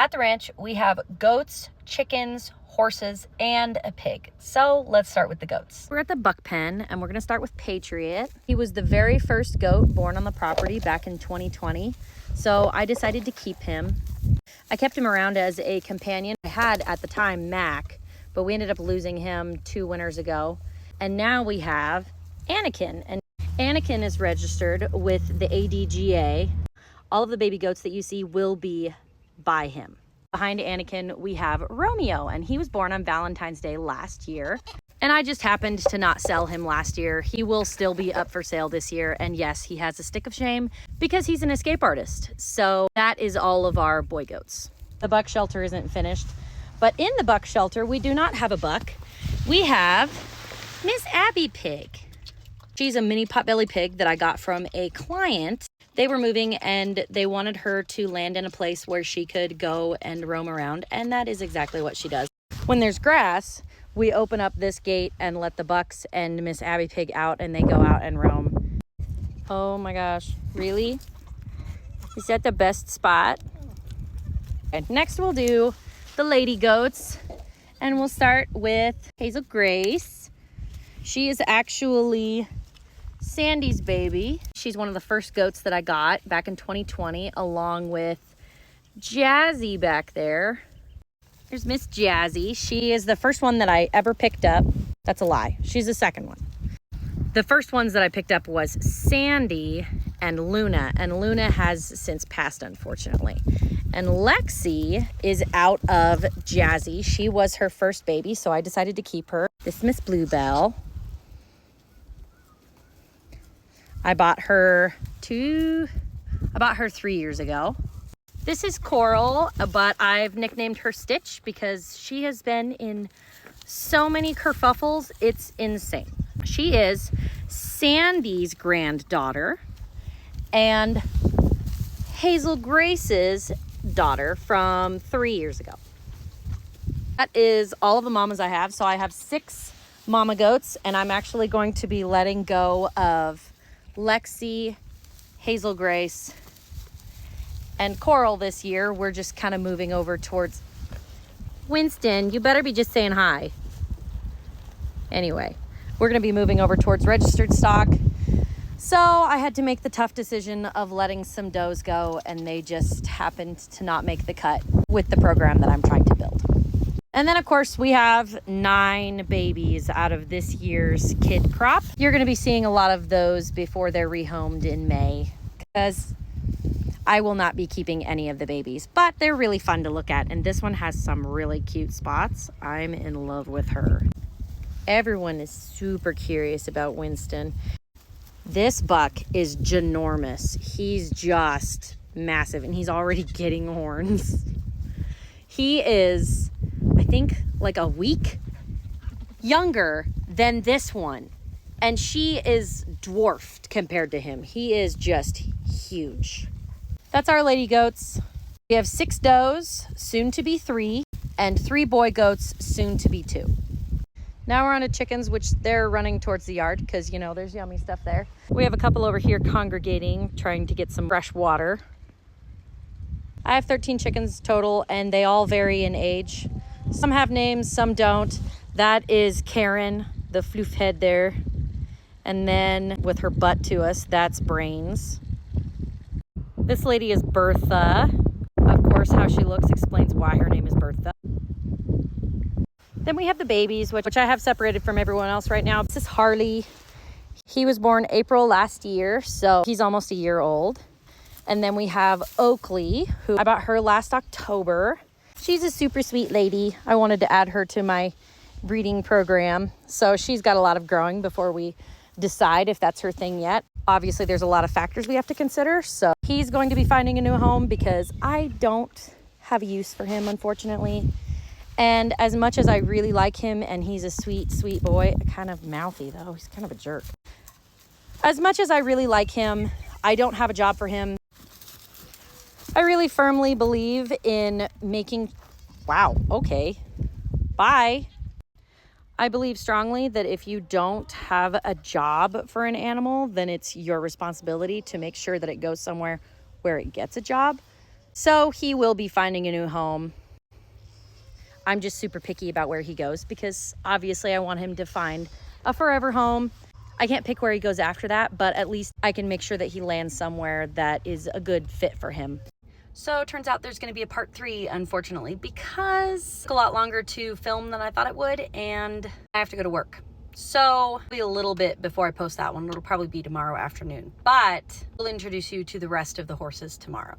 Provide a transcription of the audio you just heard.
At the ranch, we have goats, chickens, horses, and a pig. So let's start with the goats. We're at the buck pen and we're gonna start with Patriot. He was the very first goat born on the property back in 2020. So I decided to keep him. I kept him around as a companion. I had at the time Mac, but we ended up losing him 2 winters ago. And now we have Anakin. And Anakin is registered with the ADGA. All of the baby goats that you see will be by him. Behind Anakin, we have Romeo, and he was born on Valentine's Day last year. And I just happened to not sell him last year. He will still be up for sale this year. And yes, he has a stick of shame because he's an escape artist. So that is all of our boy goats. The buck shelter isn't finished, but in the buck shelter, we do not have a buck. We have Miss Abby Pig. She's a mini potbelly pig that I got from a client. They were moving and they wanted her to land in a place where she could go and roam around. And that is exactly what she does. When there's grass, we open up this gate and let the bucks and Miss Abby Pig out and they go out and roam. Oh my gosh, really? Is that the best spot? And next we'll do the lady goats and we'll start with Hazel Grace. She is actually Sandy's baby. She's one of the first goats that I got back in 2020, along with Jazzy back there. There's Miss Jazzy. She is the first one that I ever picked up. That's a lie. She's the second one. The first ones that I picked up was Sandy and Luna has since passed, unfortunately. And Lexi is out of Jazzy. She was her first baby, so I decided to keep her. This Miss Bluebell. I bought her 3 years ago. This is Coral, but I've nicknamed her Stitch because she has been in so many kerfuffles, it's insane. She is Sandy's granddaughter and Hazel Grace's daughter from 3 years ago. That is all of the mamas I have. So I have 6 mama goats, and I'm actually going to be letting go of Lexi, Hazel Grace, and Coral this year. We're just kind of moving over towards Winston. You better be just saying hi. Anyway, we're going to be moving over towards registered stock. So I had to make the tough decision of letting some does go, and they just happened to not make the cut with the program that I'm trying to build. And then, of course, we have 9 babies out of this year's kid crop. You're going to be seeing a lot of those before they're rehomed in May, because I will not be keeping any of the babies, but they're really fun to look at. And this one has some really cute spots. I'm in love with her. Everyone is super curious about Winston. This buck is ginormous. He's just massive, and he's already getting horns. He is, I think, like a week younger than this one. And she is dwarfed compared to him. He is just huge. That's our lady goats. We have 6 does, soon to be 3, and 3 boy goats, soon to be 2. Now we're on to chickens, which they're running towards the yard because, you know, there's yummy stuff there. We have a couple over here congregating, trying to get some fresh water. I have 13 chickens total, and they all vary in age. Some have names, some don't. That is Karen, the floof head there. And then with her butt to us, that's Brains. This lady is Bertha. Of course, how she looks explains why her name is Bertha. Then we have the babies, which I have separated from everyone else right now. This is Harley. He was born April last year, so he's almost a year old. And then we have Oakley, who I bought her last October. She's a super sweet lady. I wanted to add her to my breeding program. So she's got a lot of growing before we decide if that's her thing yet. Obviously, there's a lot of factors we have to consider. So he's going to be finding a new home because I don't have a use for him, unfortunately. And as much as I really like him, and he's a sweet, sweet boy, kind of mouthy though, he's kind of a jerk. As much as I really like him, I don't have a job for him. I really firmly believe in making, wow, okay, bye. I believe strongly that if you don't have a job for an animal, then it's your responsibility to make sure that it goes somewhere where it gets a job. So he will be finding a new home. I'm just super picky about where he goes because obviously I want him to find a forever home. I can't pick where he goes after that, but at least I can make sure that he lands somewhere that is a good fit for him. So it turns out there's going to be a part 3, unfortunately, because it took a lot longer to film than I thought it would, and I have to go to work. So it'll be a little bit before I post that one. It'll probably be tomorrow afternoon, but we'll introduce you to the rest of the horses tomorrow.